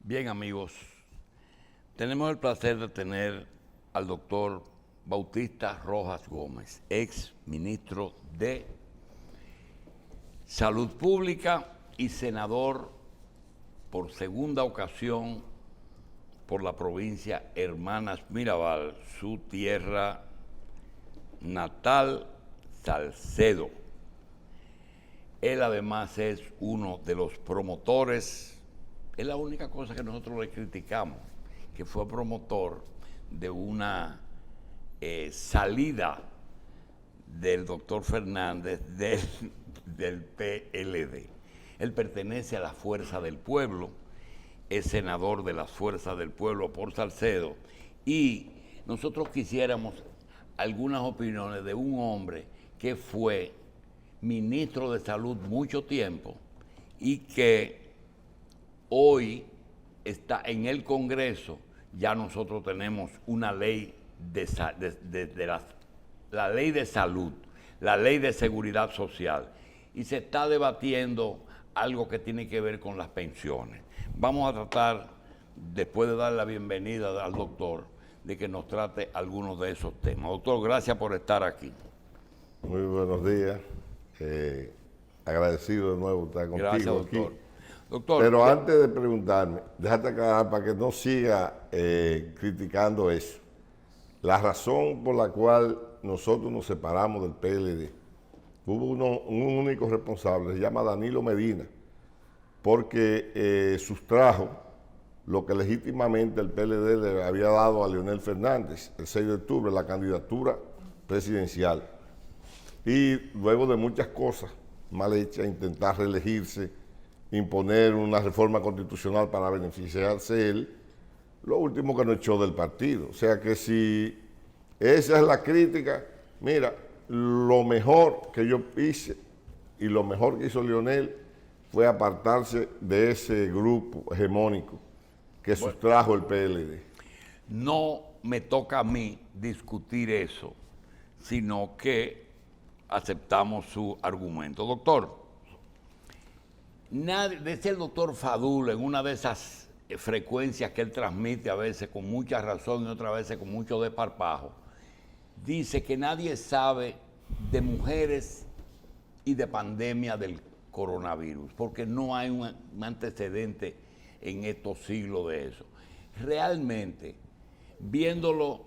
Bien, amigos, tenemos el placer de tener al doctor Bautista Rojas Gómez, ex ministro de Salud Pública y senador por segunda ocasión por la provincia Hermanas Mirabal, su tierra natal, Salcedo. Él además es uno de los promotores. Es la única cosa que nosotros le criticamos, que fue promotor de una salida del doctor Fernández del PLD. Él pertenece a la Fuerza del Pueblo, es senador de las Fuerzas del Pueblo por Salcedo, y nosotros quisiéramos algunas opiniones de un hombre que fue ministro de Salud mucho tiempo y que hoy está en el Congreso. Ya nosotros tenemos una ley la ley de salud, la ley de seguridad social, y se está debatiendo algo que tiene que ver con las pensiones. Vamos a tratar, después de dar la bienvenida al doctor, de que nos trate algunos de esos temas. Doctor, gracias por estar aquí. Muy buenos días. Agradecido de nuevo estar contigo. Gracias, doctor. Aquí. Doctor, pero antes de preguntarme, déjate aclarar para que no siga criticando eso. La razón por la cual nosotros nos separamos del PLD, hubo un único responsable, se llama Danilo Medina, porque sustrajo lo que legítimamente el PLD le había dado a Leonel Fernández el 6 de octubre, la candidatura presidencial. Y luego de muchas cosas mal hechas, intentar reelegirse, imponer una reforma constitucional para beneficiarse él, lo último que nos echó del partido. O sea que si esa es la crítica, mira, lo mejor que yo hice y lo mejor que hizo Leonel fue apartarse de ese grupo hegemónico que sustrajo el PLD. No me toca a mí discutir eso, sino que aceptamos su argumento. Doctor, decía el doctor Fadul en una de esas frecuencias que él transmite a veces con mucha razón y otras veces con mucho desparpajo, dice que nadie sabe de mujeres y de pandemia del coronavirus, porque no hay un antecedente en estos siglos de eso. Realmente, viéndolo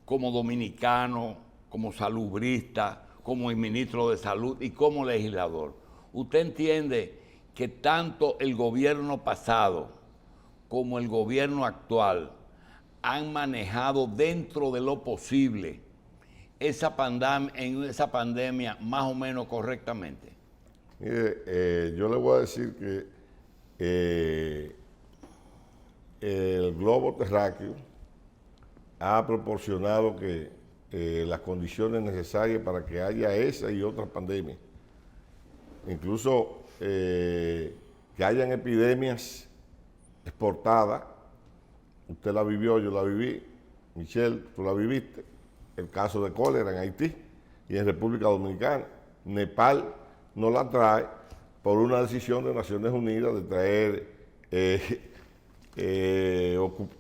como dominicano, como salubrista, como ministro de Salud y como legislador, ¿usted entiende que tanto el gobierno pasado como el gobierno actual han manejado dentro de lo posible esa pandemia más o menos correctamente? Mire, yo le voy a decir que el globo terráqueo ha proporcionado las condiciones necesarias para que haya esa y otras pandemias. Incluso que hayan epidemias exportadas. Usted la vivió, yo la viví. Michelle, tú la viviste. El caso de cólera en Haití y en República Dominicana. Nepal no la trae por una decisión de Naciones Unidas de traer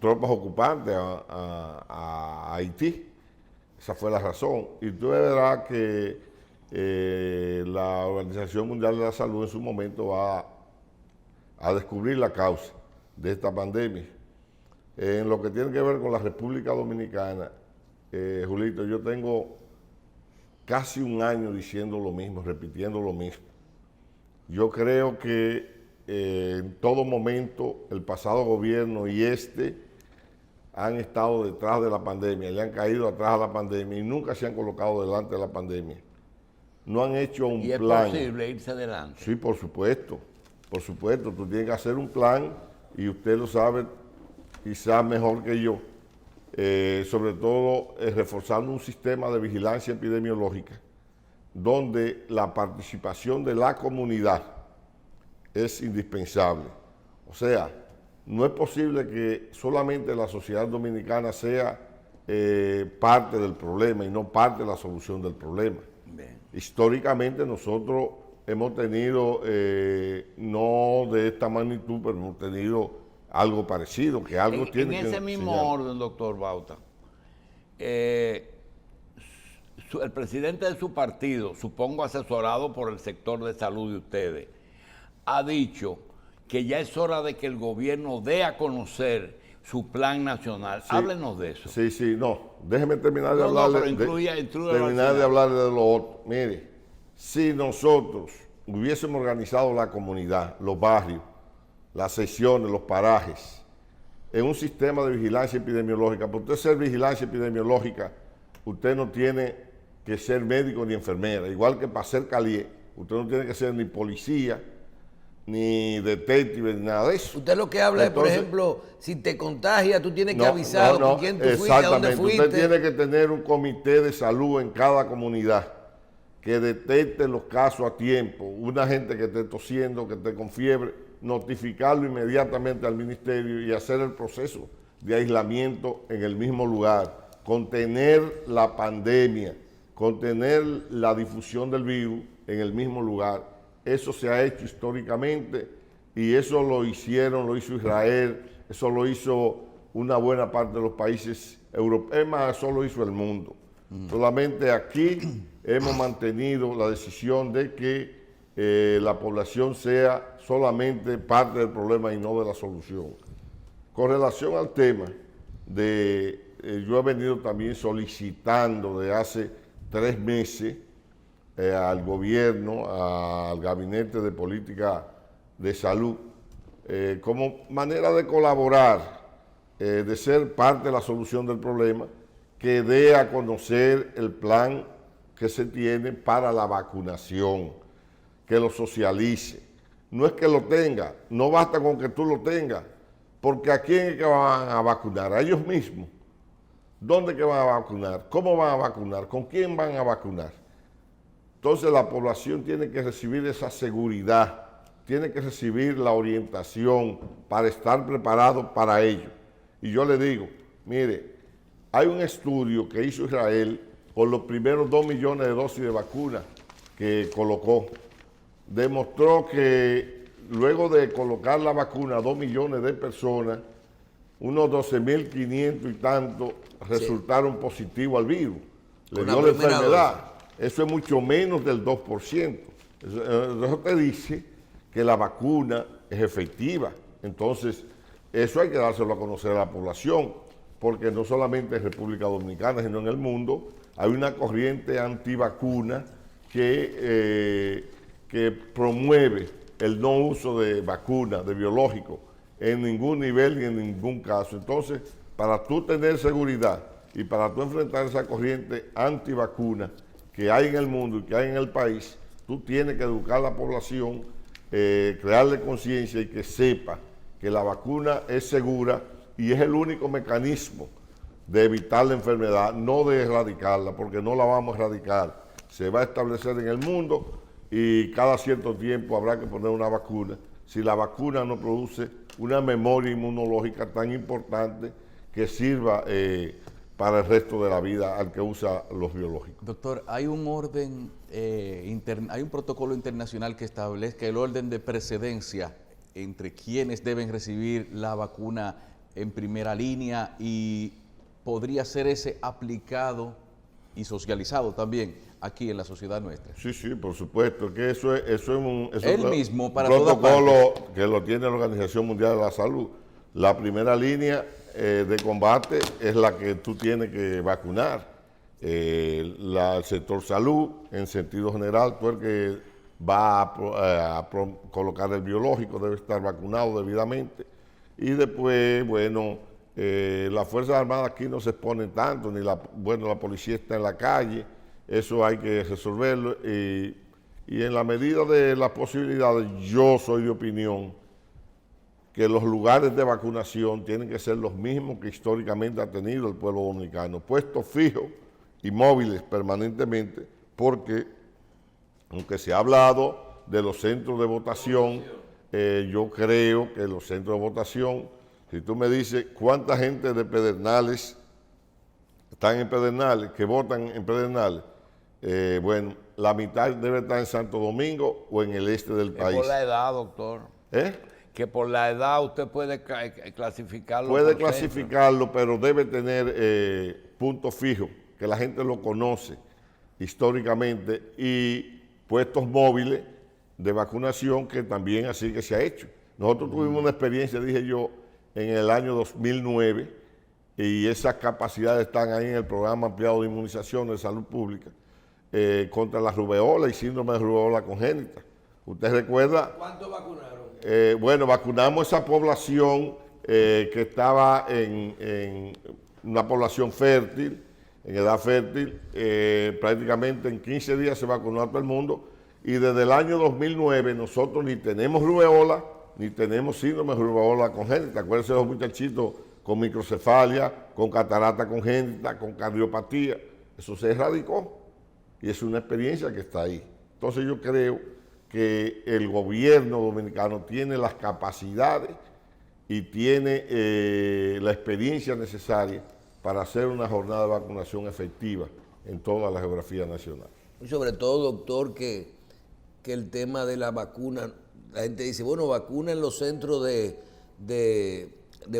tropas ocupantes a Haití. Esa fue la razón. Y tú verás que la Organización Mundial de la Salud en su momento va a descubrir la causa de esta pandemia. En lo que tiene que ver con la República Dominicana, Julito, yo tengo casi un año diciendo lo mismo, repitiendo lo mismo. Yo creo que en todo momento el pasado gobierno y han estado detrás de la pandemia, le han caído atrás a la pandemia y nunca se han colocado delante de la pandemia. No han hecho un plan. ¿Y es posible irse adelante? Sí, por supuesto. Por supuesto, tú tienes que hacer un plan y usted lo sabe quizás mejor que yo. Sobre todo reforzando un sistema de vigilancia epidemiológica donde la participación de la comunidad es indispensable. O sea, no es posible que solamente la sociedad dominicana sea parte del problema y no parte de la solución del problema. Bien. Históricamente nosotros hemos tenido, no de esta magnitud, pero hemos tenido algo parecido, que algo tiene que En ese mismo enseñar. orden, doctor Bauta, el presidente de su partido, supongo asesorado por el sector de salud de ustedes, ha dicho que ya es hora de que el gobierno dé a conocer su plan nacional. Sí. Háblenos de eso. Sí, sí, no. Déjeme terminar de No, no, hablarle. pero incluya terminar de hablarle de lo otro. Mire, si nosotros hubiésemos organizado la comunidad, los barrios, las secciones, los parajes, en un sistema de vigilancia epidemiológica, para usted ser vigilancia epidemiológica, usted no tiene que ser médico ni enfermera. Igual que para ser calié, usted no tiene que ser ni policía, ni detective, ni nada de eso. Usted lo que habla es, por Entonces, ejemplo, si te contagias, tú tienes que avisar con quién tú fuiste, a dónde exactamente. fuiste. Usted tiene que tener un comité de salud en cada comunidad que detecte los casos a tiempo. Una gente que esté tosiendo, que esté con fiebre, notificarlo inmediatamente al ministerio y hacer el proceso de aislamiento en el mismo lugar. Contener la pandemia, contener la difusión del virus en el mismo lugar. Eso se ha hecho históricamente y eso lo hizo Israel, eso lo hizo una buena parte de los países europeos, más eso lo hizo el mundo. Solamente aquí hemos mantenido la decisión de que la población sea solamente parte del problema y no de la solución. Con relación al tema yo he venido también solicitando de hace 3 meses al gobierno, al Gabinete de Política de Salud, como manera de colaborar, de ser parte de la solución del problema, que dé a conocer el plan que se tiene para la vacunación, que lo socialice. No es que lo tenga, no basta con que tú lo tengas, porque ¿a quién es que van a vacunar? A ellos mismos. ¿Dónde que van a vacunar? ¿Cómo van a vacunar? ¿Con quién van a vacunar? Entonces la población tiene que recibir esa seguridad, tiene que recibir la orientación para estar preparado para ello. Y yo le digo, mire, hay un estudio que hizo Israel con los primeros 2 millones de dosis de vacuna que colocó. Demostró que luego de colocar la vacuna a 2 millones de personas, unos 12.500 y tanto resultaron positivos al virus. Le dio la enfermedad. Eso es mucho menos del 2%. Eso te dice que la vacuna es efectiva. Entonces, eso hay que dárselo a conocer a la población, porque no solamente en República Dominicana, sino en el mundo, hay una corriente antivacuna que promueve el no uso de vacunas, de biológicos, en ningún nivel ni en ningún caso. Entonces, para tú tener seguridad y para tú enfrentar esa corriente antivacuna que hay en el mundo y que hay en el país, tú tienes que educar a la población, crearle conciencia y que sepa que la vacuna es segura y es el único mecanismo de evitar la enfermedad, no de erradicarla, porque no la vamos a erradicar. Se va a establecer en el mundo y cada cierto tiempo habrá que poner una vacuna. Si la vacuna no produce una memoria inmunológica tan importante que sirva para el resto de la vida al que usa los biológicos. Doctor, hay un orden, hay un protocolo internacional que establezca el orden de precedencia entre quienes deben recibir la vacuna en primera línea y podría ser ese aplicado y socializado también aquí en la sociedad nuestra. Sí, sí, por supuesto, que eso es un mismo para protocolo que lo tiene la Organización Mundial de la Salud. La primera línea de combate es la que tú tienes que vacunar. El sector salud, en sentido general, tú el que va a colocar el biológico debe estar vacunado debidamente. Y después, bueno, las Fuerzas Armadas aquí no se exponen tanto, ni la policía está en la calle, eso hay que resolverlo. Y en la medida de las posibilidades, yo soy de opinión que los lugares de vacunación tienen que ser los mismos que históricamente ha tenido el pueblo dominicano, puestos fijos y móviles permanentemente, porque aunque se ha hablado de los centros de votación, yo creo que los centros de votación, si tú me dices cuánta gente de Pedernales están en Pedernales, que votan en Pedernales, bueno, la mitad debe estar en Santo Domingo o en el este del país. Por la edad, doctor. que por la edad usted puede clasificarlo. Puede clasificarlo, pero debe tener puntos fijos, que la gente lo conoce históricamente, y puestos móviles de vacunación que también así que se ha hecho. Nosotros tuvimos una experiencia, dije yo, en el año 2009, y esas capacidades están ahí en el programa ampliado de inmunización de salud pública contra la rubeola y síndrome de rubeola congénita. ¿Usted recuerda? ¿Cuánto vacunaron? Bueno, vacunamos esa población que estaba en una población fértil, en edad fértil, prácticamente en 15 días se vacunó a todo el mundo, y desde el año 2009 nosotros ni tenemos rubeola, ni tenemos síndrome de rubeola congénita. Acuérdense de los muchachitos con microcefalia, con catarata congénita, con cardiopatía. Eso se erradicó y es una experiencia que está ahí. Entonces yo creo que el gobierno dominicano tiene las capacidades y tiene la experiencia necesaria para hacer una jornada de vacunación efectiva en toda la geografía nacional. Y sobre todo, doctor, que el tema de la vacuna, la gente dice, bueno, vacuna en los centros de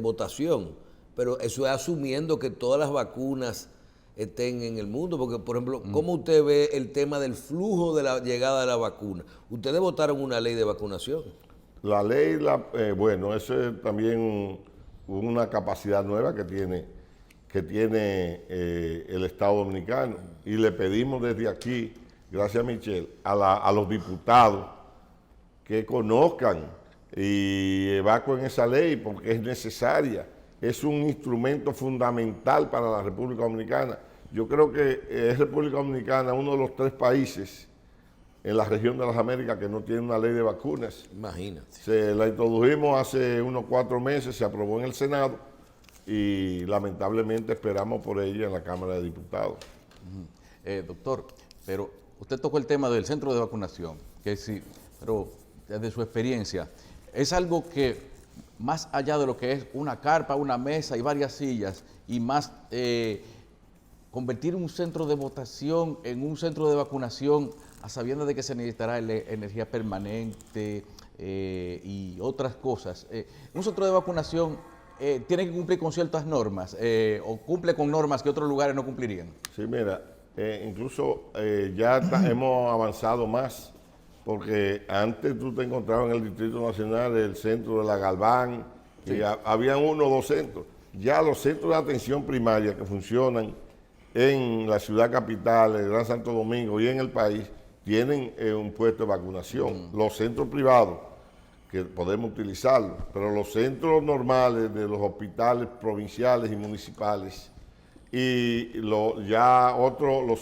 votación, pero eso es asumiendo que todas las vacunas estén en el mundo, porque, por ejemplo, ¿cómo usted ve el tema del flujo de la llegada de la vacuna? Ustedes votaron una ley de vacunación. La ley, bueno, eso es también una capacidad nueva que tiene el Estado Dominicano, y le pedimos desde aquí, gracias a Michelle, a los diputados que conozcan y evacuen esa ley porque es necesaria, es un instrumento fundamental para la República Dominicana. Yo creo que es República Dominicana uno de los 3 países en la región de las Américas que no tiene una ley de vacunas. Imagínate. Se la introdujimos hace unos 4 meses, se aprobó en el Senado y lamentablemente esperamos por ella en la Cámara de Diputados. Doctor, pero usted tocó el tema del centro de vacunación, que sí, pero desde su experiencia, es algo que más allá de lo que es una carpa, una mesa y varias sillas, y más convertir un centro de votación en un centro de vacunación, a sabiendas de que se necesitará energía permanente y otras cosas. Un centro de vacunación tiene que cumplir con ciertas normas, o cumple con normas que otros lugares no cumplirían. Sí, mira, incluso ya hemos avanzado más, porque antes tú te encontrabas en el Distrito Nacional, el centro de la Galván, sí, y habían 1 o 2 centros. Ya los centros de atención primaria que funcionan en la ciudad capital, en el Gran Santo Domingo y en el país, tienen un puesto de vacunación. Los centros privados, que podemos utilizarlos, pero los centros normales de los hospitales provinciales y municipales, y los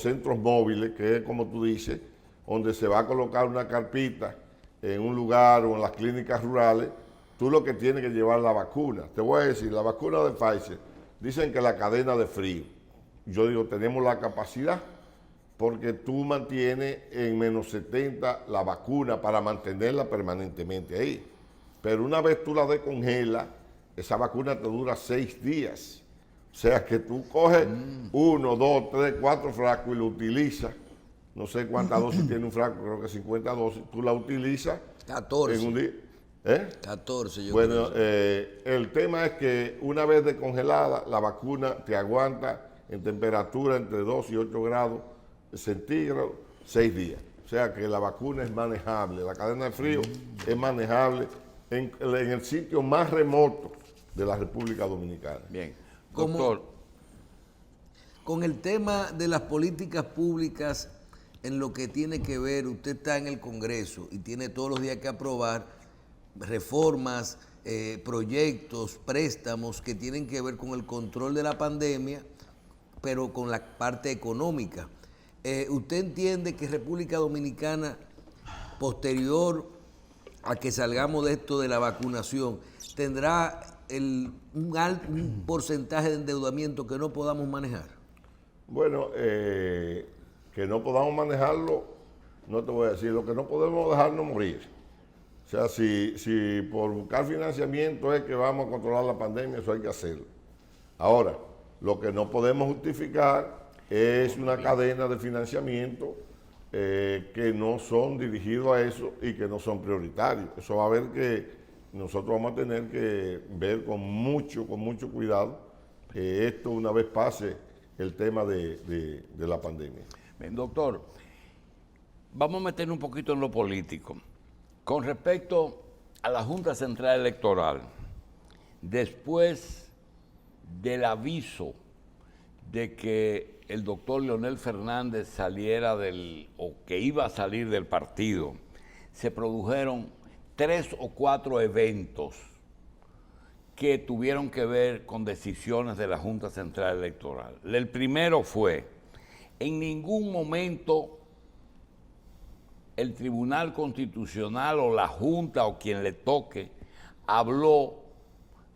centros móviles, que es como tú dices, donde se va a colocar una carpita en un lugar o en las clínicas rurales, tú lo que tienes que llevar la vacuna. Te voy a decir, la vacuna de Pfizer, dicen que la cadena de frío. Yo digo, tenemos la capacidad, porque tú mantienes en menos 70 la vacuna para mantenerla permanentemente ahí. Pero una vez tú la descongelas, esa vacuna te dura 6 días. O sea que tú coges 1, 2, 3, 4 frascos y lo utilizas. No sé cuántas dosis tiene un frasco, creo que 50 dosis. Tú la utilizas 14. en un día. 14, yo bueno, creo. el tema es que una vez descongelada, la vacuna te aguanta en temperatura entre 2 y 8 grados centígrados 6 días. O sea que la vacuna es manejable, la cadena de frío es manejable en el sitio más remoto de la República Dominicana. Bien, doctor. Con el tema de las políticas públicas, en lo que tiene que ver, usted está en el Congreso y tiene todos los días que aprobar reformas, proyectos, préstamos que tienen que ver con el control de la pandemia, pero con la parte económica. ¿Usted entiende que República Dominicana, posterior a que salgamos de esto de la vacunación, tendrá un porcentaje de endeudamiento que no podamos manejar? Bueno, que no podamos manejarlo, no te voy a decir, lo que no podemos dejarnos morir. O sea, si por buscar financiamiento es que vamos a controlar la pandemia, eso hay que hacerlo. Ahora, lo que no podemos justificar es una cadena de financiamiento que no son dirigidos a eso y que no son prioritarios. Eso va a haber nosotros vamos a tener que ver con mucho cuidado que esto una vez pase el tema de la pandemia. Bien, doctor, vamos a meter un poquito en lo político. Con respecto a la Junta Central Electoral, después del aviso de que el doctor Leonel Fernández saliera o que iba a salir del partido, se produjeron 3 o 4 eventos que tuvieron que ver con decisiones de la Junta Central Electoral. El primero fue, en ningún momento el Tribunal Constitucional o la Junta o quien le toque habló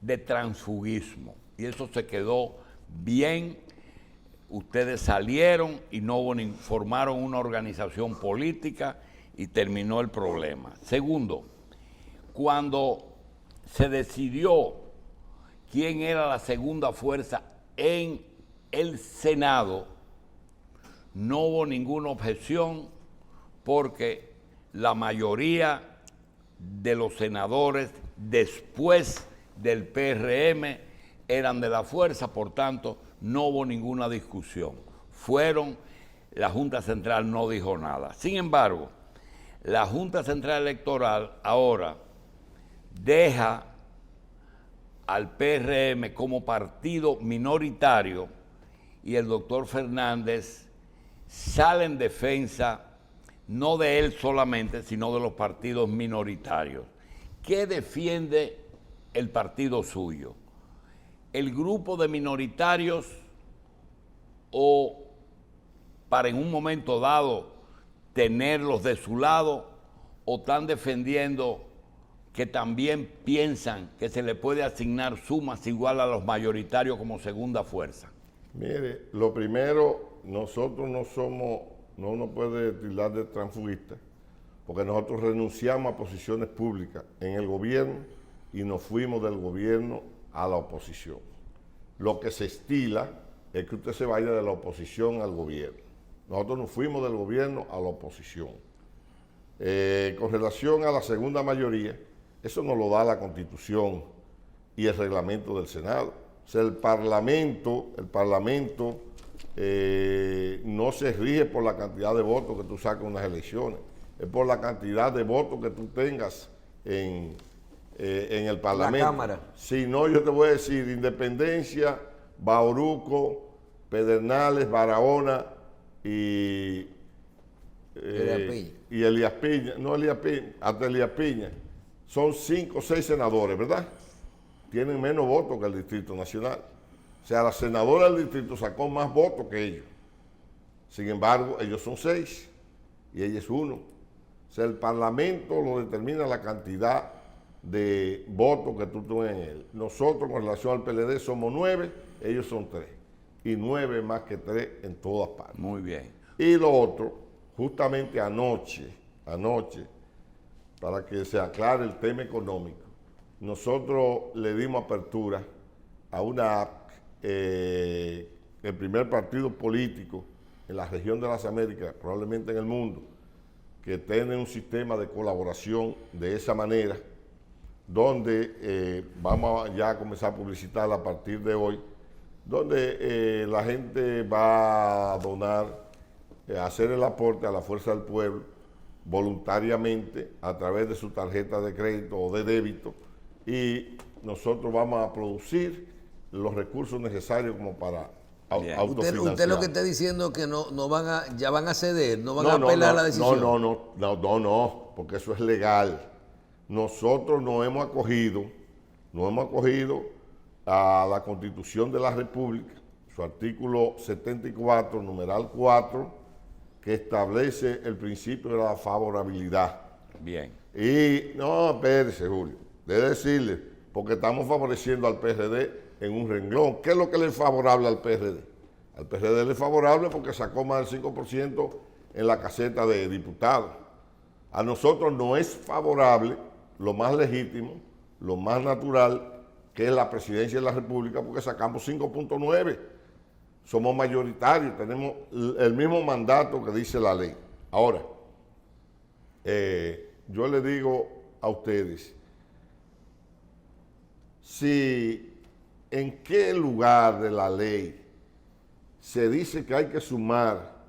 de transfugismo. Y eso se quedó bien. Ustedes salieron y formaron una organización política y terminó el problema. Segundo, cuando se decidió quién era la segunda fuerza en el Senado, no hubo ninguna objeción porque la mayoría de los senadores después del PRM eran de la fuerza, por tanto, no hubo ninguna discusión. La Junta Central no dijo nada. Sin embargo, la Junta Central Electoral ahora deja al PRM como partido minoritario y el doctor Fernández sale en defensa no de él solamente, sino de los partidos minoritarios. ¿Qué defiende el partido suyo? ¿El grupo de minoritarios o para en un momento dado tenerlos de su lado, o están defendiendo que también piensan que se le puede asignar sumas igual a los mayoritarios como segunda fuerza? Mire, lo primero, nosotros no nos puede tildar de transfugistas, porque nosotros renunciamos a posiciones públicas en el gobierno y nos fuimos del gobierno a la oposición. Lo que se estila es que usted se vaya de la oposición al gobierno. Nosotros nos fuimos del gobierno a la oposición. Con relación a la segunda mayoría, eso nos lo da la Constitución y el reglamento del Senado. O sea, el Parlamento no se rige por la cantidad de votos que tú sacas en unas elecciones, es por la cantidad de votos que tú tengas en el Parlamento. La Cámara. Si no, yo te voy a decir, Independencia, Bauruco, Pedernales, Barahona y Elías Piña. No Elías Piña, hasta Elías Piña. Son 5 o 6 senadores, ¿verdad? Tienen menos votos que el Distrito Nacional. O sea, la senadora del distrito sacó más votos que ellos. Sin embargo, ellos son 6 y ella es 1. O sea, el Parlamento lo determina la cantidad de votos que tú tienes en él. Nosotros, con relación al PLD, somos 9, ellos son 3. Y 9 más que 3 en todas partes. Muy bien. Y lo otro, justamente anoche, para que se aclare el tema económico, nosotros le dimos apertura a una app, el primer partido político en la región de las Américas, probablemente en el mundo, que tiene un sistema de colaboración de esa manera, donde vamos ya a comenzar a publicitar a partir de hoy, donde la gente va a donar, a hacer el aporte a la Fuerza del Pueblo voluntariamente a través de su tarjeta de crédito o de débito, y nosotros vamos a producir los recursos necesarios como para autofinanciar. Usted lo que está diciendo es que ya van a ceder, no van a apelar la decisión. No, porque eso es legal. Nosotros nos hemos acogido a la Constitución de la República, su artículo 74, numeral 4, que establece el principio de la favorabilidad. Bien. Y, no, espérese, Julio, de decirle, porque estamos favoreciendo al PRD en un renglón. ¿Qué es lo que le es favorable al PRD? Al PRD le es favorable porque sacó más del 5% en la caseta de diputados. A nosotros no es favorable lo más legítimo, lo más natural, que es la presidencia de la República, porque sacamos 5.9. Somos mayoritarios, tenemos el mismo mandato que dice la ley. Ahora, yo le digo a ustedes, si en qué lugar de la ley se dice que hay que sumar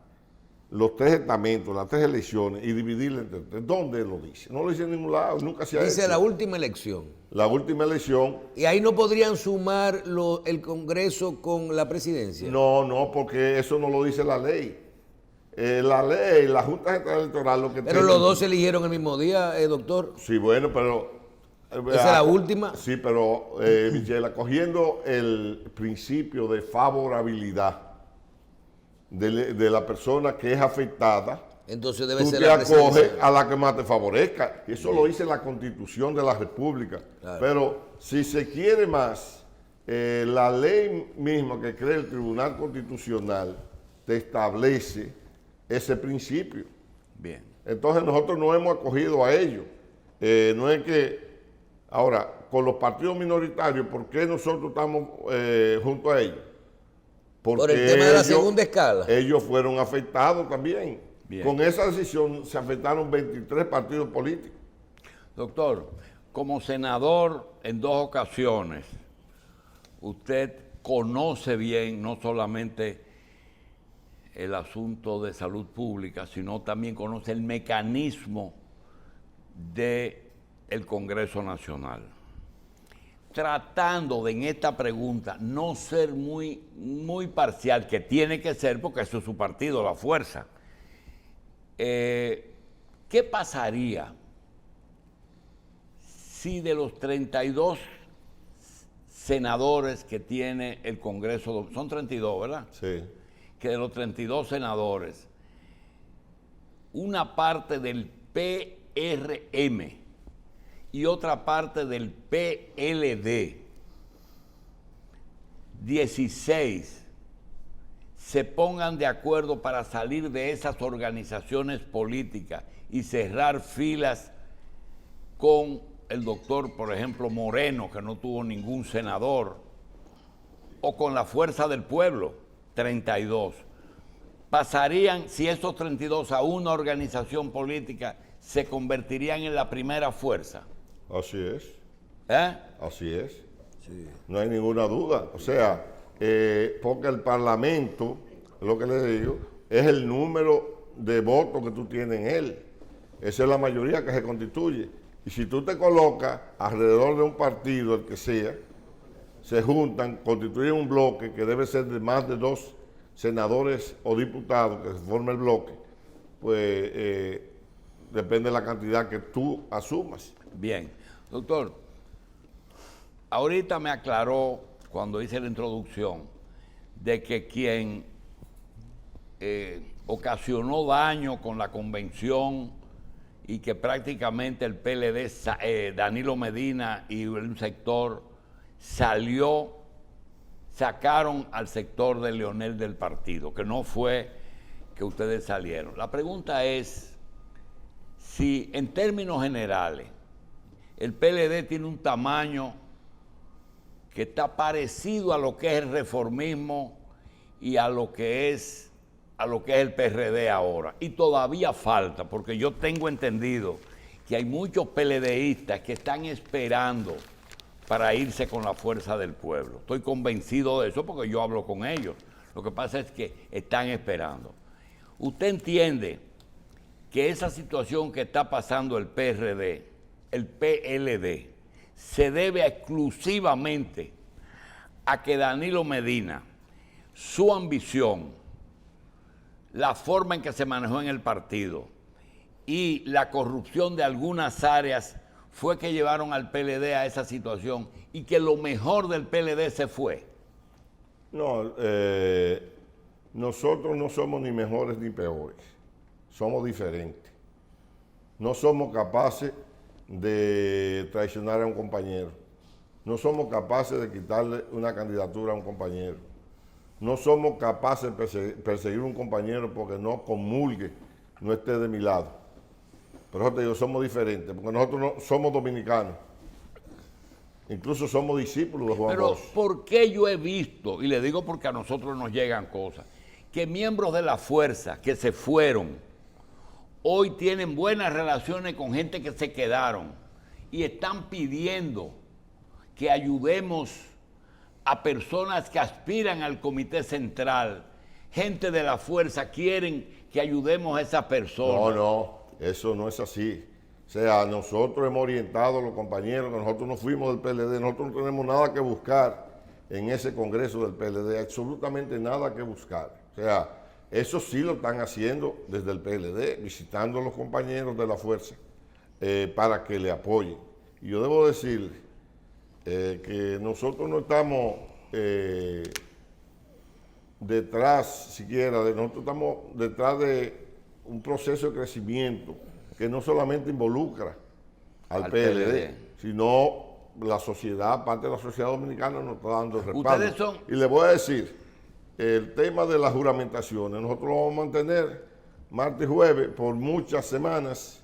los 3 estamentos, las 3 elecciones y dividirla entre 3. ¿Dónde lo dice? No lo dice en ningún lado, nunca se ha Dice hecho. la última elección. La última elección. ¿Y ahí no podrían sumar el Congreso con la presidencia? No, porque eso no lo dice la ley. La ley, la Junta Central Electoral, lo que Pero los dos se eligieron el mismo día, doctor. Sí, bueno, pero... ¿Esa es la última? Sí, pero, Michelle, cogiendo el principio de favorabilidad de la persona que es afectada, Entonces debe tú ser te la acoges presidencia. a la que más te favorezca. Y eso lo dice la Constitución de la República. Claro. Pero si se quiere más, la ley misma que crea el Tribunal Constitucional te establece ese principio. Bien. Entonces nosotros no hemos acogido a ello. No es que... Ahora, con los partidos minoritarios, ¿por qué nosotros estamos junto a ellos? Porque Por el tema de la segunda escala. ellos fueron afectados también. Bien. Con esa decisión se afectaron 23 partidos políticos. Doctor, como senador en 2 ocasiones, usted conoce bien no solamente el asunto de salud pública, sino también conoce el mecanismo del Congreso Nacional. Tratando de en esta pregunta no ser muy parcial, que tiene que ser porque eso es su partido, la fuerza. ¿Qué pasaría si de los 32 senadores que tiene el Congreso, son 32, ¿verdad? Sí. Que de los 32 senadores, una parte del PRM y otra parte del PLD, 16, se pongan de acuerdo para salir de esas organizaciones políticas y cerrar filas con el doctor, por ejemplo, Moreno, que no tuvo ningún senador, o con la Fuerza del Pueblo, 32. Pasarían, si esos 32 a una organización política, se convertirían en la primera fuerza. Así es. Así es. Sí. No hay ninguna duda. O sea, porque el Parlamento, lo que le digo, es el número de votos que tú tienes en él. Esa es la mayoría que se constituye. Y si tú te colocas alrededor de un partido, el que sea, se juntan, constituyen un bloque que debe ser de más de 2 senadores o diputados que se forme el bloque, pues depende de la cantidad que tú asumas. Bien. Doctor, ahorita me aclaró cuando hice la introducción de que quien ocasionó daño con la convención y que prácticamente el PLD, Danilo Medina y un sector sacaron al sector de Leonel del partido, que no fue que ustedes salieron. La pregunta es si en términos generales el PLD tiene un tamaño que está parecido a lo que es el reformismo y a lo que es el PRD ahora. Y todavía falta, porque yo tengo entendido que hay muchos PLDistas que están esperando para irse con la Fuerza del Pueblo. Estoy convencido de eso porque yo hablo con ellos. Lo que pasa es que están esperando. ¿Usted entiende que esa situación que está pasando el PRD, el PLD, se debe exclusivamente a que Danilo Medina, su ambición, la forma en que se manejó en el partido y la corrupción de algunas áreas fue que llevaron al PLD a esa situación y que lo mejor del PLD se fue? No, nosotros no somos ni mejores ni peores, somos diferentes. No somos capaces de traicionar a un compañero, no somos capaces de quitarle una candidatura a un compañero, no somos capaces de perseguir a un compañero porque no comulgue, no esté de mi lado. Pero eso te digo, somos diferentes, porque nosotros no somos dominicanos, incluso somos discípulos de Juan Pero Bosch. ¿por qué yo he visto, y le digo porque a nosotros nos llegan cosas, que miembros de la fuerza que se fueron, hoy tienen buenas relaciones con gente que se quedaron y están pidiendo que ayudemos a personas que aspiran al comité central, gente de la fuerza, quieren que ayudemos a esas personas. No, eso no es así. O sea, nosotros hemos orientado a los compañeros que nosotros no fuimos del PLD, nosotros no tenemos nada que buscar en ese congreso del PLD, absolutamente nada que buscar. O sea, eso sí lo están haciendo desde el PLD, visitando a los compañeros de la fuerza para que le apoyen. Y yo debo decirle que nosotros no estamos detrás siquiera, nosotros estamos detrás de un proceso de crecimiento que no solamente involucra al PLD, sino la sociedad, parte de la sociedad dominicana nos está dando el respaldo. Y le voy a decir, el tema de las juramentaciones, nosotros lo vamos a mantener martes y jueves por muchas semanas,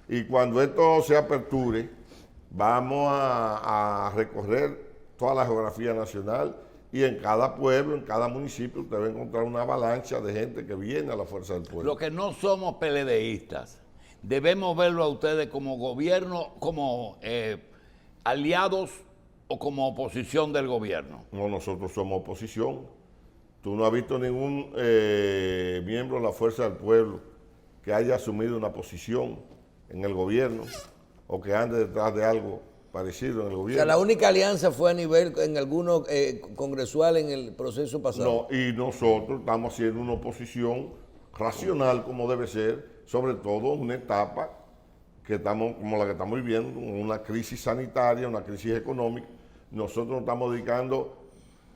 y cuando esto se aperture, vamos a recorrer toda la geografía nacional y en cada pueblo, en cada municipio, usted va a encontrar una avalancha de gente que viene a la fuerza del pueblo. Los que no somos PLDistas, debemos verlo a ustedes como gobierno, como aliados o como oposición del gobierno. No, nosotros somos oposición. Tú no has visto ningún miembro de la fuerza del pueblo que haya asumido una posición en el gobierno o que ande detrás de algo parecido en el gobierno. O sea, la única alianza fue a nivel, en algunos congresual en el proceso pasado. No, y nosotros estamos haciendo una oposición racional como debe ser, sobre todo en una etapa que estamos, como la que estamos viviendo, una crisis sanitaria, una crisis económica. Nosotros nos estamos dedicando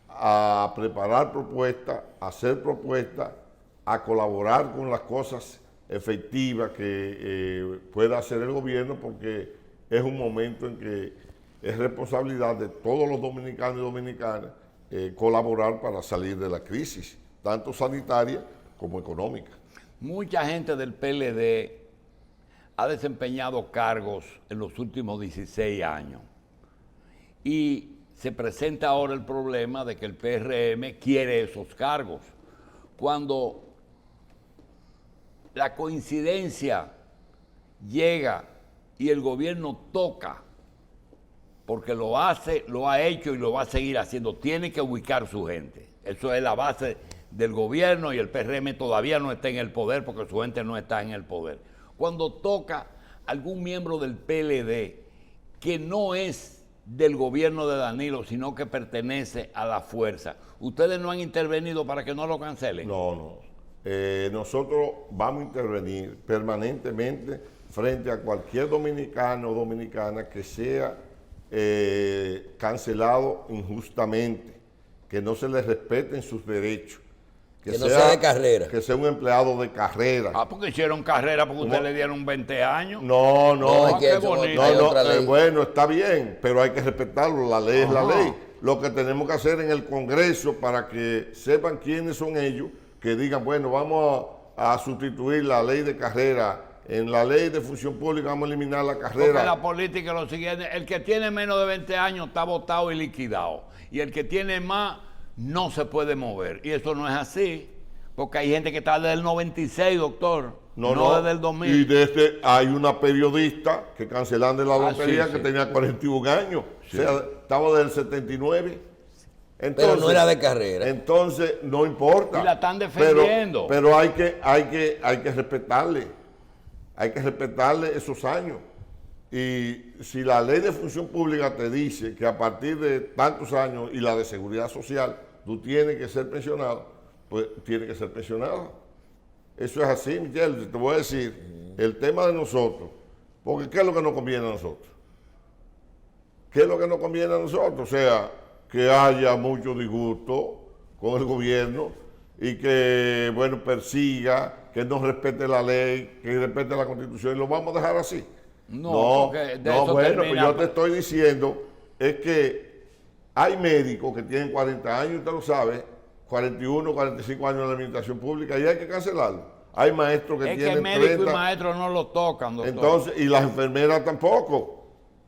a preparar propuestas, a hacer propuestas, a colaborar con las cosas efectivas que pueda hacer el gobierno, porque es un momento en que es responsabilidad de todos los dominicanos y dominicanas colaborar para salir de la crisis, tanto sanitaria como económica. Mucha gente del PLD ha desempeñado cargos en los últimos 16 años y se presenta ahora el problema de que el PRM quiere esos cargos. Cuando la coincidencia llega y el gobierno toca, porque lo hace, lo ha hecho y lo va a seguir haciendo, tiene que ubicar su gente. Eso es la base del gobierno y el PRM todavía no está en el poder porque su gente no está en el poder. Cuando toca algún miembro del PLD que no es del gobierno de Danilo, sino que pertenece a la fuerza, ¿ustedes no han intervenido para que no lo cancelen? No. Nosotros vamos a intervenir permanentemente frente a cualquier dominicano o dominicana que sea cancelado injustamente, que no se le respeten sus derechos. Que no sea de carrera. Que sea un empleado de carrera. Ah, porque hicieron carrera porque ustedes le dieron 20 años. No, es que qué bonito. Bueno, está bien, pero hay que respetarlo, la ley es la ley. Lo que tenemos que hacer en el Congreso para que sepan quiénes son ellos, que digan, bueno, vamos a sustituir la ley de carrera. En la ley de función pública vamos a eliminar la carrera. Porque la política es lo siguiente, el que tiene menos de 20 años está votado y liquidado. Y el que tiene más no se puede mover. Y eso no es así, porque hay gente que está desde el 96, doctor, no desde el 2000. Y hay una periodista que cancelan de la lotería que sí. tenía 41 años. Sí. O sea, estaba desde el 79. Entonces, pero no era de carrera. Entonces, no importa. Y la están defendiendo. Pero hay que respetarle. Hay que respetarle esos años. Y si la ley de función pública te dice que a partir de tantos años y la de seguridad social, tú tienes que ser pensionado, pues tienes que ser pensionado. Eso es así, Miguel. Te voy a decir, el tema de nosotros, porque ¿qué es lo que nos conviene a nosotros? ¿Qué es lo que nos conviene a nosotros? O sea, que haya mucho disgusto con el gobierno y que, bueno, persiga, que no respete la ley, que respete la Constitución, y lo vamos a dejar así. No, bueno, pues yo te estoy diciendo, es que hay médicos que tienen 40 años, usted lo sabe, 41, 45 años en la administración pública, y hay que cancelarlo. Hay maestros que tienen 30. Es que médico y maestro no lo tocan, doctor. Entonces, y las enfermeras tampoco.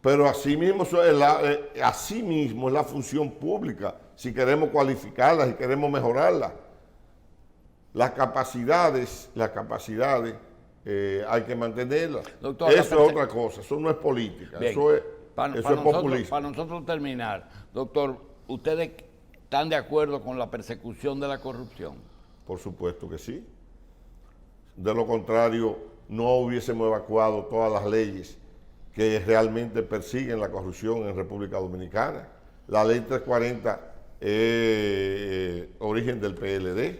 Pero así mismo es la función pública, si queremos cualificarlas y queremos mejorarlas. Las capacidades hay que mantenerlas. Doctor, eso es otra cosa, eso no es política. Bien. Eso es Eso es populismo. Para nosotros terminar, doctor, ¿ustedes están de acuerdo con la persecución de la corrupción? Por supuesto que sí. De lo contrario, no hubiésemos evacuado todas las leyes que realmente persiguen la corrupción en República Dominicana. La ley 340 es origen del PLD,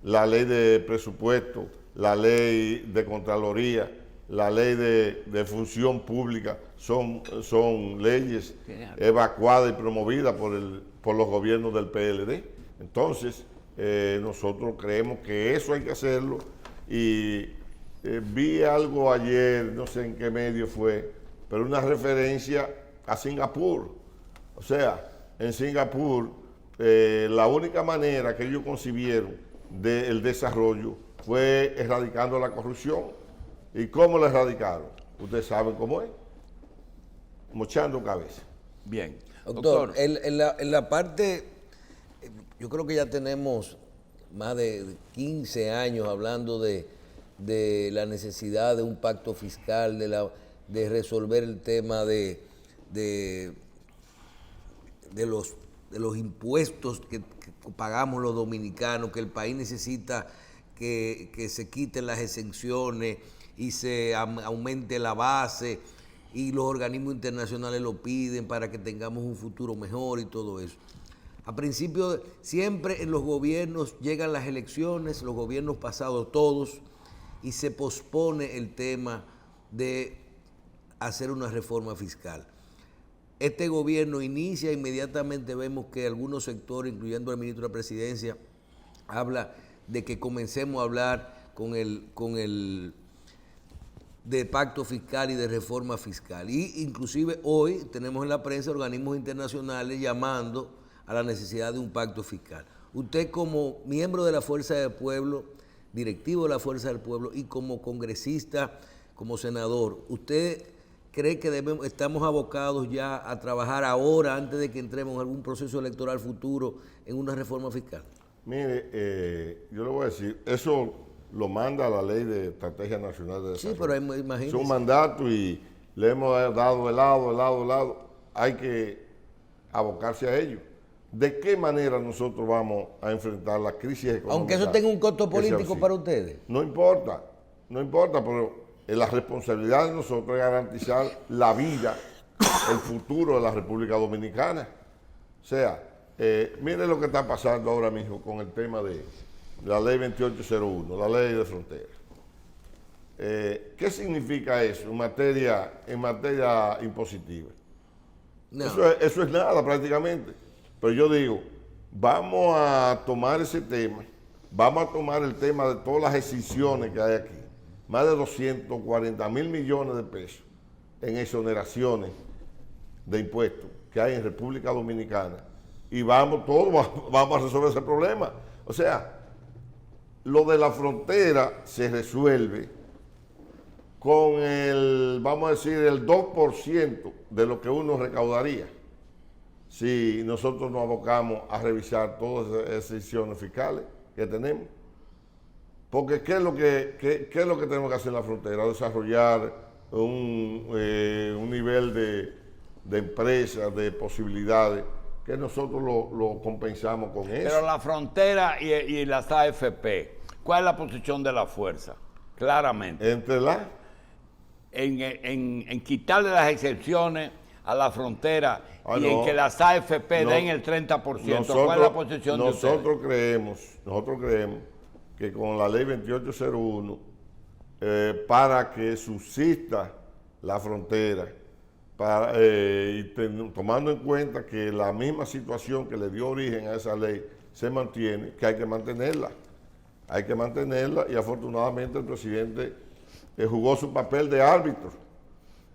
la ley de presupuesto, la ley de Contraloría, la ley de función pública son leyes evacuadas y promovidas por los gobiernos del PLD. Entonces, nosotros creemos que eso hay que hacerlo y vi algo ayer, no sé en qué medio fue, pero una referencia a Singapur. O sea, en Singapur, la única manera que ellos concibieron del desarrollo fue erradicando la corrupción. ¿Y cómo la erradicaron? Ustedes saben cómo es. Mochando cabeza. Bien. Doctor, en la parte, yo creo que ya tenemos más de 15 años hablando de la necesidad de un pacto fiscal, de resolver el tema de los impuestos que pagamos los dominicanos, que el país necesita que se quiten las exenciones y se aumente la base, y los organismos internacionales lo piden para que tengamos un futuro mejor y todo eso. A principio, siempre en los gobiernos llegan las elecciones, los gobiernos pasados todos, y se pospone el tema de hacer una reforma fiscal. Este gobierno inicia, inmediatamente vemos que algunos sectores, incluyendo el ministro de la Presidencia, habla de que comencemos a hablar con el de pacto fiscal y de reforma fiscal. Y inclusive hoy tenemos en la prensa organismos internacionales llamando a la necesidad de un pacto fiscal. Usted, como miembro de la Fuerza del Pueblo, directivo de la Fuerza del Pueblo, y como congresista, como senador, ¿usted cree que estamos abocados ya a trabajar ahora, antes de que entremos en algún proceso electoral futuro, en una reforma fiscal? Mire, yo le voy a decir, eso lo manda la Ley de Estrategia Nacional de Desarrollo. Sí, pero imagínese. Es un mandato y le hemos dado el lado. Hay que abocarse a ello. ¿De qué manera nosotros vamos a enfrentar la crisis económica? Aunque eso tenga un costo político para ustedes. No importa, pero la responsabilidad de nosotros es garantizar la vida, el futuro de la República Dominicana. O sea, mire lo que está pasando ahora mismo con el tema de la ley 2801, la ley de frontera. ¿Qué significa eso en materia impositiva? No. Eso es nada prácticamente. Pero yo digo, vamos a tomar ese tema, vamos a tomar el tema de todas las exenciones que hay aquí, más de 240 mil millones de pesos en exoneraciones de impuestos que hay en República Dominicana, y vamos a resolver ese problema. O sea, lo de la frontera se resuelve con vamos a decir, el 2% de lo que uno recaudaría si nosotros nos abocamos a revisar todas esas exenciones fiscales que tenemos. Porque ¿qué es lo que tenemos que hacer en la frontera? Desarrollar un nivel de empresas, de posibilidades, que nosotros lo compensamos con eso. Pero la frontera y las AFP, ¿cuál es la posición de la fuerza? Claramente. Entre en quitarle las excepciones a la frontera en que las AFP den el 30%. ¿Cuál es la posición de ustedes? Nosotros creemos que con la ley 2801, para que subsista la frontera, tomando en cuenta que la misma situación que le dio origen a esa ley se mantiene, que hay que mantenerla. Hay que mantenerla, y afortunadamente el presidente jugó su papel de árbitro,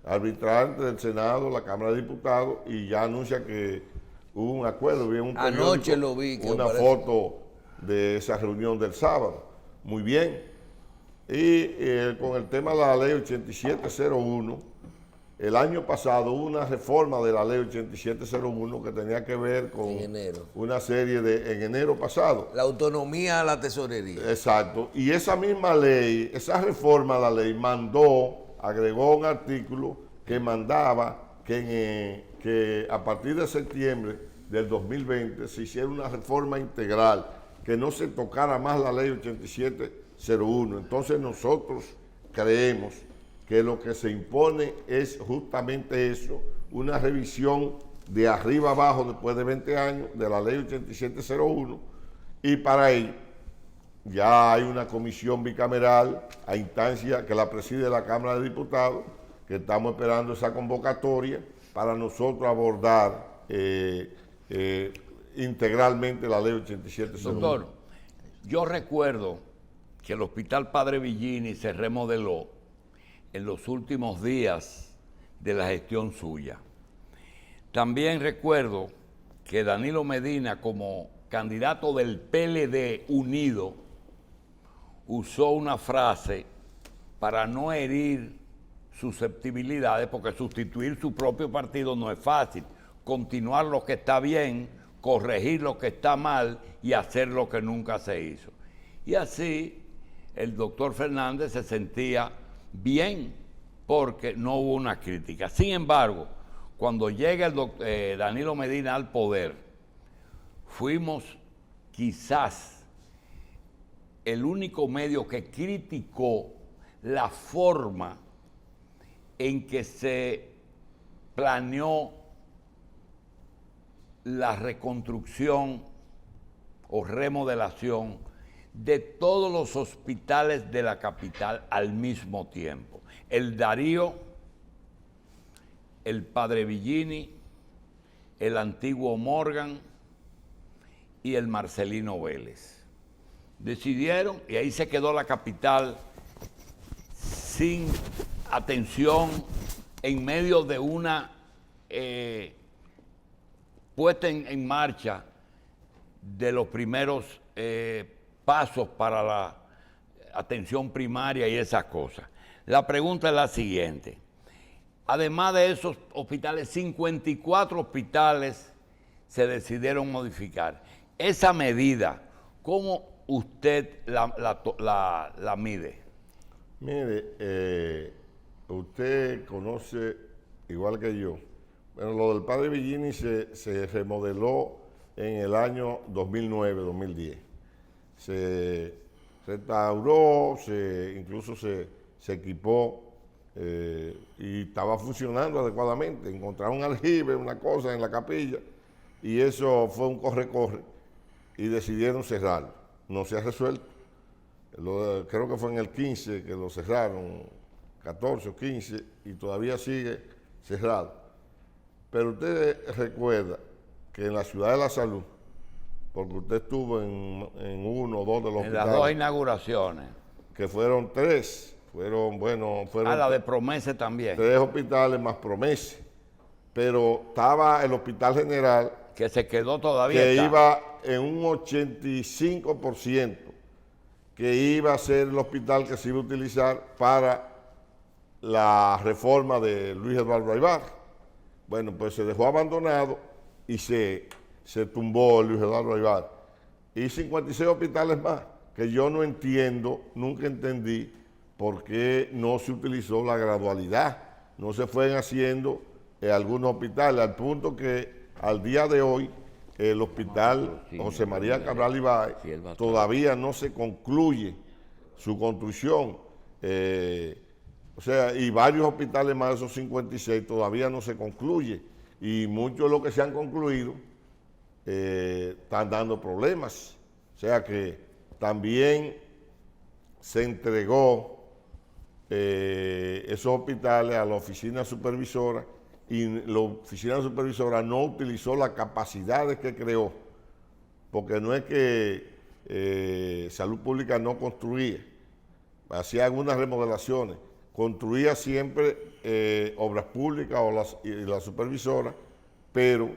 arbitrante del Senado, la Cámara de Diputados, y ya anuncia que hubo un acuerdo. Vi en un Anoche lo vi. Una foto de esa reunión del sábado. Muy bien. Y con el tema de la ley 8701, el año pasado hubo una reforma de la ley 8701 que tenía que ver con una serie en enero pasado. La autonomía a la tesorería. Exacto. Y esa misma ley, esa reforma a la ley agregó un artículo que mandaba que a partir de septiembre del 2020 se hiciera una reforma integral, que no se tocara más la ley 8701. Entonces nosotros creemos que lo que se impone es justamente eso, una revisión de arriba abajo después de 20 años de la ley 8701, y para ello ya hay una comisión bicameral a instancia que la preside la Cámara de Diputados, que estamos esperando esa convocatoria para nosotros abordar integralmente la ley 8701. Doctor, yo recuerdo que el Hospital Padre Villini se remodeló en los últimos días de la gestión suya. También recuerdo que Danilo Medina, como candidato del PLD unido, usó una frase para no herir susceptibilidades, porque sustituir su propio partido no es fácil. Continuar lo que está bien, corregir lo que está mal y hacer lo que nunca se hizo. Y así el doctor Fernández se sentía bien porque no hubo una crítica. Sin embargo, cuando llega el Danilo Medina al poder, fuimos quizás el único medio que criticó la forma en que se planeó la reconstrucción o remodelación de todos los hospitales de la capital al mismo tiempo. El Darío, el Padre Villini, el antiguo Morgan y el Marcelino Vélez. Decidieron, y ahí se quedó la capital sin atención, en medio de una puesta en marcha de los primeros pasos para la atención primaria y esas cosas. La pregunta es la siguiente. Además de esos hospitales, 54 hospitales se decidieron modificar. Esa medida, ¿cómo usted la mide? Mire, usted conoce, igual que yo, bueno, lo del Padre Villini se remodeló en el año 2009-2010. Se restauró, incluso se equipó y estaba funcionando adecuadamente. Encontraron un aljibe, una cosa en la capilla, y eso fue un corre-corre y decidieron cerrarlo. No se ha resuelto. Creo que fue en el 15 que lo cerraron, 14 o 15, y todavía sigue cerrado. Pero usted recuerda que en la Ciudad de la Salud, porque usted estuvo en uno o dos de los hospitales. En las dos inauguraciones. Que fueron tres. Fueron la de Promese también. 3 hospitales más Promese. Pero estaba el Hospital General. Que se quedó todavía. Que iba en un 85%, que iba a ser el hospital que se iba a utilizar para la reforma de Luis Eduardo Aybar. Bueno, pues se dejó abandonado y se tumbó Luis Eduardo Aybar. Y 56 hospitales más, que yo no entiendo, nunca entendí por qué no se utilizó la gradualidad. No se fueron haciendo algunos hospitales, al punto que al día de hoy el hospital José María Cabral Ibáez todavía no se concluye su construcción. O sea, y varios hospitales más de esos 56 todavía no se concluye. Y muchos de los que se han concluido están dando problemas. O sea que también se entregó esos hospitales a la oficina supervisora, y la oficina supervisora no utilizó las capacidades que creó, porque no es que Salud Pública no construía, hacía algunas remodelaciones, construía siempre obras públicas y la supervisora, pero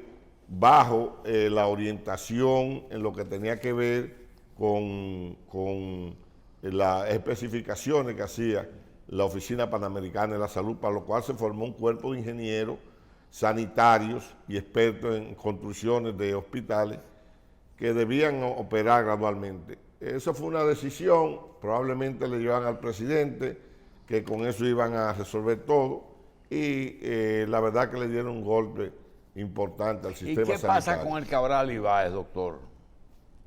bajo la orientación en lo que tenía que ver con las especificaciones que hacía la Oficina Panamericana de la Salud, para lo cual se formó un cuerpo de ingenieros sanitarios y expertos en construcciones de hospitales que debían operar gradualmente. Esa fue una decisión, probablemente le llevan al presidente que con eso iban a resolver todo, y la verdad que le dieron un golpe importante al ¿Y sistema qué sanitario. pasa con el Cabral Ibáez, doctor?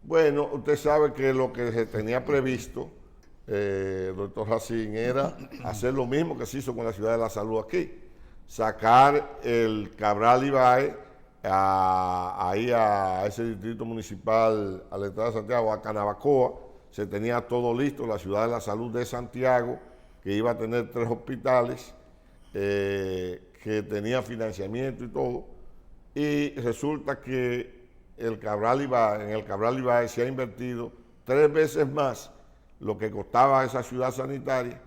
Bueno, usted sabe que lo que se tenía previsto, doctor Racín, era hacer lo mismo que se hizo con la Ciudad de la Salud aquí. Sacar el Cabral Ibáez ahí a ese distrito municipal, a la entrada de Santiago, a Canabacoa. Se tenía todo listo, la Ciudad de la Salud de Santiago, que iba a tener 3 hospitales, que tenía financiamiento y todo. Y resulta que en el Cabral Ibáez se ha invertido 3 veces más lo que costaba esa ciudad sanitaria,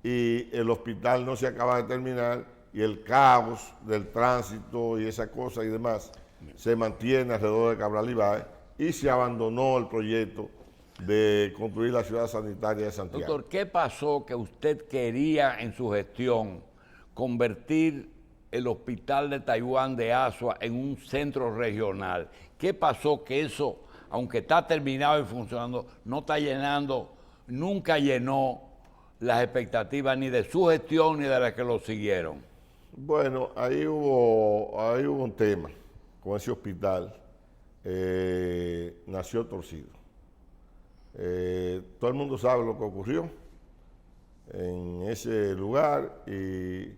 y el hospital no se acaba de terminar, y el caos del tránsito y esa cosa y demás se mantiene alrededor de Cabral Ibáez, y se abandonó el proyecto de construir la ciudad sanitaria de Santiago. Doctor, ¿qué pasó que usted quería en su gestión convertir el hospital de Taiwán de Asua en un centro regional? ¿Qué pasó que eso, aunque está terminado y funcionando, no está llenando, nunca llenó las expectativas ni de su gestión ni de las que lo siguieron? Bueno, ahí hubo un tema con ese hospital. Nació torcido. Todo el mundo sabe lo que ocurrió en ese lugar, y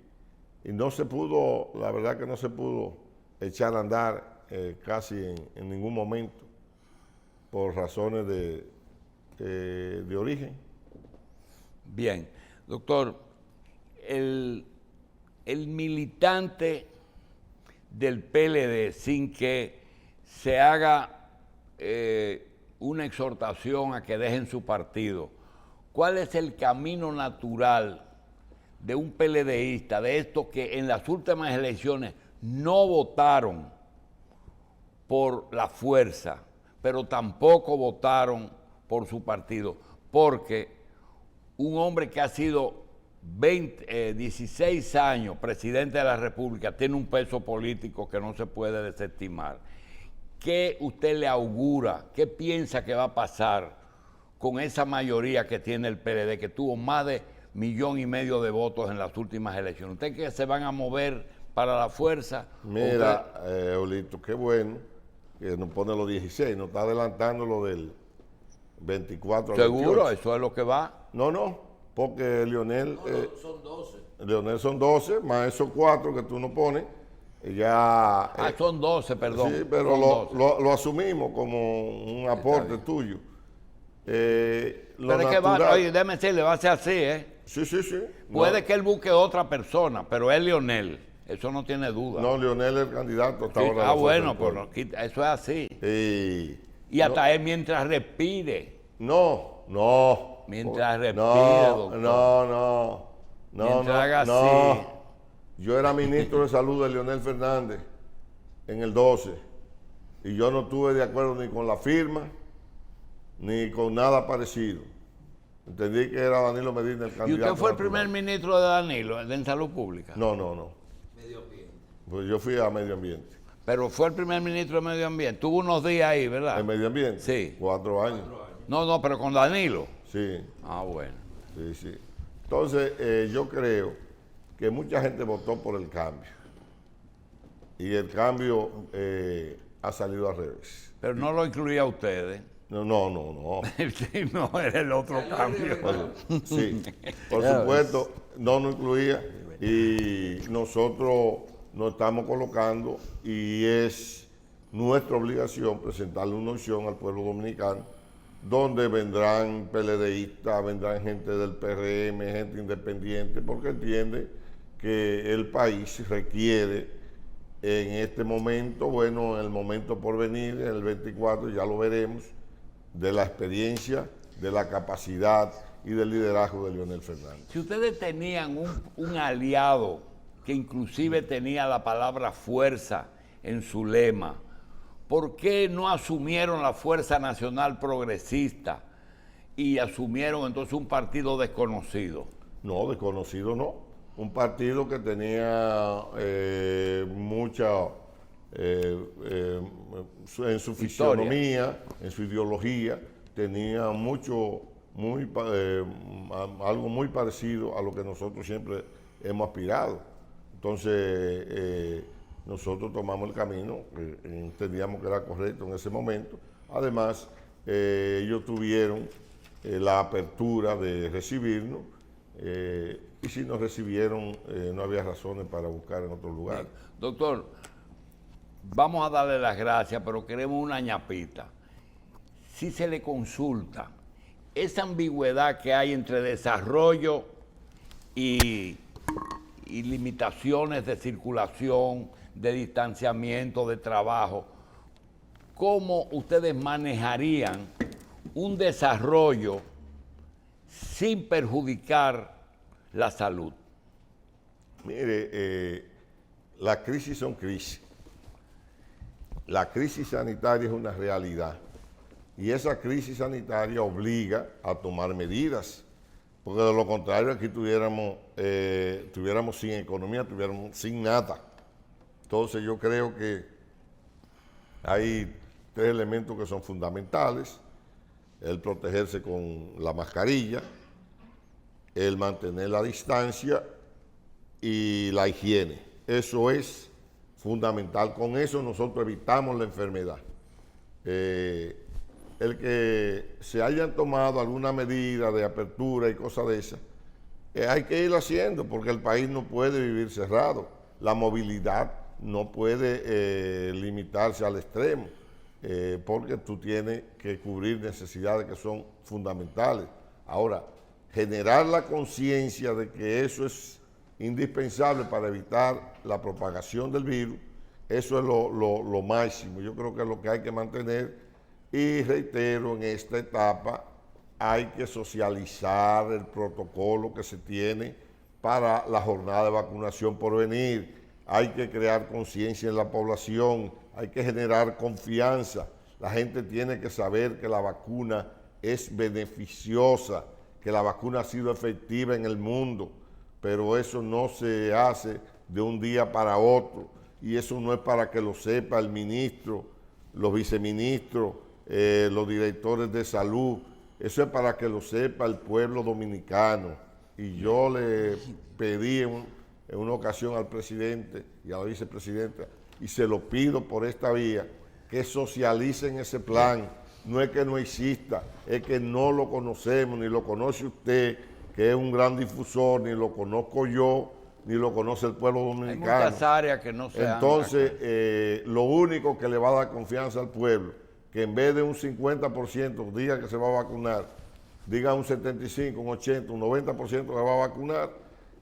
no se pudo, la verdad que no se pudo echar a andar casi en ningún momento por razones de origen. Bien, doctor, el militante del PLD, sin que se haga una exhortación a que dejen su partido, ¿cuál es el camino natural de un PLDista, de estos que en las últimas elecciones no votaron por la fuerza, pero tampoco votaron por su partido? Porque un hombre que ha sido 16 años presidente de la República tiene un peso político que no se puede desestimar. ¿Qué usted le augura? ¿Qué piensa que va a pasar con esa mayoría que tiene el PLD, que tuvo más de 1,5 millones de votos en las últimas elecciones? ¿Usted cree que se van a mover para la fuerza? Mira, Olito, qué bueno que nos pone los 16, nos está adelantando lo del 24 al ¿Seguro? 28. ¿Eso es lo que va? No, porque Leonel... son 12. Leonel son 12, más esos 4 que tú nos pones, ya... Son 12, perdón. Sí, pero Son 12. lo asumimos como un aporte tuyo. Pero es que va, oye, déjeme decirle, va a ser así, ¿eh? Sí. Puede que él busque otra persona, pero es Leonel. Eso no tiene duda. No, Leonel es el candidato hasta Sí, ahora. bueno, pues eso es así. Y hasta él mientras respire. Mientras respire, doctor. No. Mientras haga así. Yo era ministro de Salud de Leonel Fernández en el 12, y yo no estuve de acuerdo ni con la firma ni con nada parecido. Entendí que era Danilo Medina el candidato. ¿Y usted fue el natural. primer ministro de Danilo en Salud Pública? No. Medio ambiente. Pues yo fui a Medio Ambiente. Pero fue el primer ministro de Medio Ambiente. Tuvo unos días ahí, ¿verdad? ¿En Medio Ambiente? Sí. 4 años. No, pero con Danilo. Sí. Bueno. Sí. Entonces, yo creo que mucha gente votó por el cambio. Y el cambio ha salido al revés. Pero no lo incluía a ustedes. No. Sí, no, era el otro cambio. Sí, por supuesto, no nos incluía, y nosotros nos estamos colocando, y es nuestra obligación presentarle una opción al pueblo dominicano, donde vendrán PLDistas, vendrán gente del PRM, gente independiente, porque entiende que el país requiere en este momento, bueno, en el momento por venir, en el 24 ya lo veremos, de la experiencia, de la capacidad y del liderazgo de Leonel Fernández. Si ustedes tenían un aliado que inclusive tenía la palabra fuerza en su lema, ¿por qué no asumieron la Fuerza Nacional Progresista y asumieron entonces un partido desconocido? No, desconocido no. Un partido que tenía mucha, en su fisionomía, en su ideología, tenía algo muy parecido a lo que nosotros siempre hemos aspirado. Entonces, nosotros tomamos el camino que entendíamos que era correcto en ese momento. Además, ellos tuvieron la apertura de recibirnos, y si nos recibieron, no había razones para buscar en otro lugar. Doctor, vamos a darle las gracias, pero queremos una ñapita. Si se le consulta esa ambigüedad que hay entre desarrollo y limitaciones de circulación, de distanciamiento, de trabajo, ¿cómo ustedes manejarían un desarrollo sin perjudicar la salud? Mire, las crisis son crisis. La crisis sanitaria es una realidad. Y esa crisis sanitaria obliga a tomar medidas. Porque de lo contrario aquí tuviéramos sin economía, tuviéramos sin nada. Entonces yo creo que hay 3 elementos que son fundamentales: el protegerse con la mascarilla, el mantener la distancia y la higiene. Eso es fundamental. Con eso nosotros evitamos la enfermedad. El que se hayan tomado alguna medida de apertura y cosas de esas, hay que ir haciendo, porque el país no puede vivir cerrado. La movilidad no puede limitarse al extremo, porque tú tienes que cubrir necesidades que son fundamentales. Ahora, generar la conciencia de que eso es indispensable para evitar la propagación del virus, eso es lo máximo. Yo creo que es lo que hay que mantener. Y reitero, en esta etapa hay que socializar el protocolo que se tiene para la jornada de vacunación por venir. Hay que crear conciencia en la población, hay que generar confianza. La gente tiene que saber que la vacuna es beneficiosa, que la vacuna ha sido efectiva en el mundo, pero eso no se hace de un día para otro, y eso no es para que lo sepa el ministro, los viceministros, los directores de salud. Eso es para que lo sepa el pueblo dominicano. Y yo le pedí en una ocasión al presidente y a la vicepresidenta, y se lo pido por esta vía, que socialicen ese plan. No es que no exista, es que no lo conocemos, ni lo conoce usted, que es un gran difusor, ni lo conozco yo, ni lo conoce el pueblo dominicano. Hay muchas áreas que no se han... Entonces, lo único que le va a dar confianza al pueblo, que en vez de un 50% diga que se va a vacunar, diga un 75, un 80, un 90% que va a vacunar,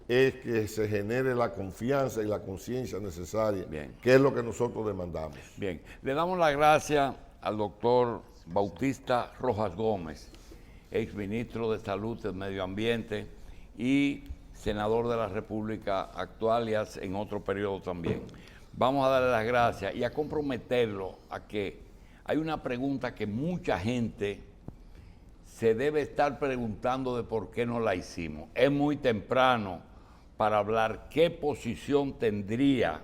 es que se genere la confianza y la conciencia necesaria, Bien, que es lo que nosotros demandamos. Bien, le damos las gracias al doctor Bautista Rojas Gómez, exministro de Salud y Medio Ambiente y senador de la República actual y en otro periodo también. Vamos a darle las gracias y a comprometerlo a que hay una pregunta que mucha gente se debe estar preguntando de por qué no la hicimos. Es muy temprano para hablar qué posición tendría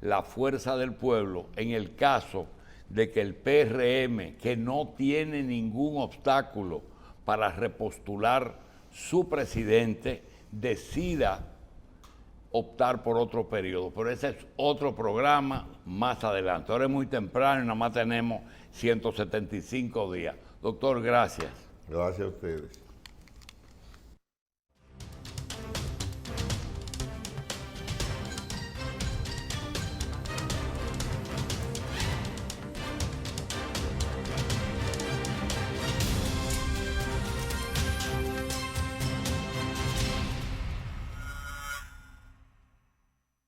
la Fuerza del Pueblo en el caso de que el PRM, que no tiene ningún obstáculo para repostular su presidente, decida optar por otro periodo. Pero ese es otro programa más adelante. Ahora es muy temprano y nada más tenemos 175 días. Doctor, gracias. Gracias a ustedes.